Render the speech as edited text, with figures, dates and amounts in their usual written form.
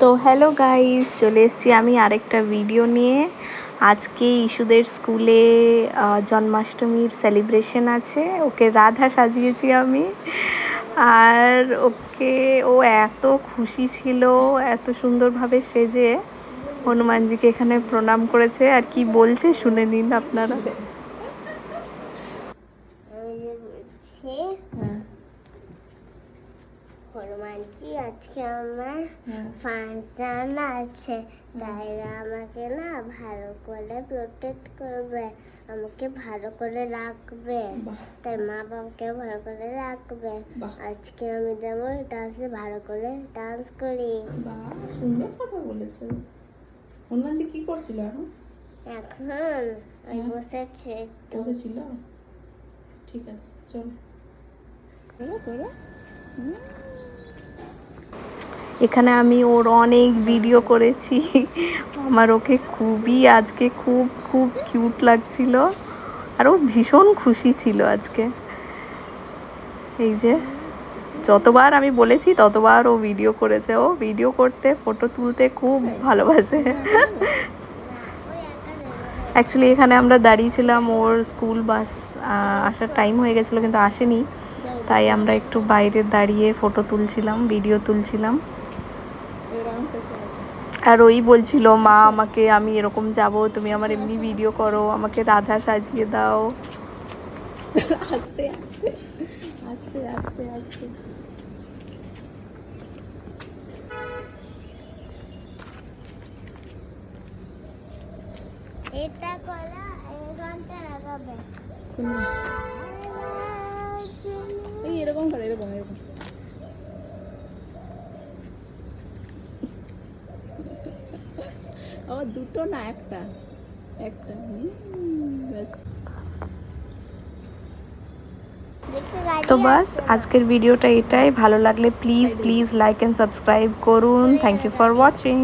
তো hello guys, চলে এসেছি আমি আরেকটা ভিডিও নিয়ে। আজকে ইশুদের স্কুলে জন্মাষ্টমীর সেলিব্রেশন আছে। ওকে রাধা সাজিয়েছি আমি। আর ও এত খুশি ছিল, এত সুন্দরভাবে সেজে হনুমানজিকে এখানে প্রণাম করেছে। আর কি বলছে শুনে নিন আপনারা। হনুমানজি, আজকে আমার ফাংশন আছে, তাই আমাকে না ভালো করে প্রোটেক্ট করবে, আমাকে ভালো করে রাখবে, তাই মা বাবাকে ভালো করে রাখবে। আজকে আমি যেমন ডান্সে ভালো করে ডান্স করি। বাহ, সুন্দর কথা বলেছে। হনুমানজি কি করছিল এখন আমি বসেছিল। ঠিক আছে, চলো। এখানে আমি ওর অনেক ভিডিও করেছি। আমার ওকে আজকে খুব খুব কিউট লাগছিল, আর ও ভীষণ খুশি ছিল আজকে। এই যে যতবার আমি বলেছি ততবার ও ভিডিও করেছে। ও ভিডিও করতে, ফটো তুলতে খুব ভালোবাসে। অ্যাকচুয়ালি এখানে আমরা দাঁড়িয়েছিলাম, ওর স্কুল বাস আসার টাইম হয়ে গেছিলো কিন্তু আসেনি, তাই আমরা একটু বাইরে দাঁড়িয়ে ফটো তুলছিলাম, ভিডিও তুলছিলাম। আর ওই বলছিল, মা আমাকে, আমি এরকম যাব, তুমি আমার এমনি ভিডিও করো, আমাকে রাধা সাজিয়ে দাও। আস্তে আস্তে আস্তে আস্তে আস্তে। এটা কলা 1 ঘন্টা লাগাবে। এই এরকম করে, এরকম এরকম। ও দুটো না, একটা একটা। তো বাস, আজকের ভিডিওটা এটাই। ভালো লাগলে প্লিজ লাইক এন্ড সাবস্ক্রাইব করুন। Thank you for watching.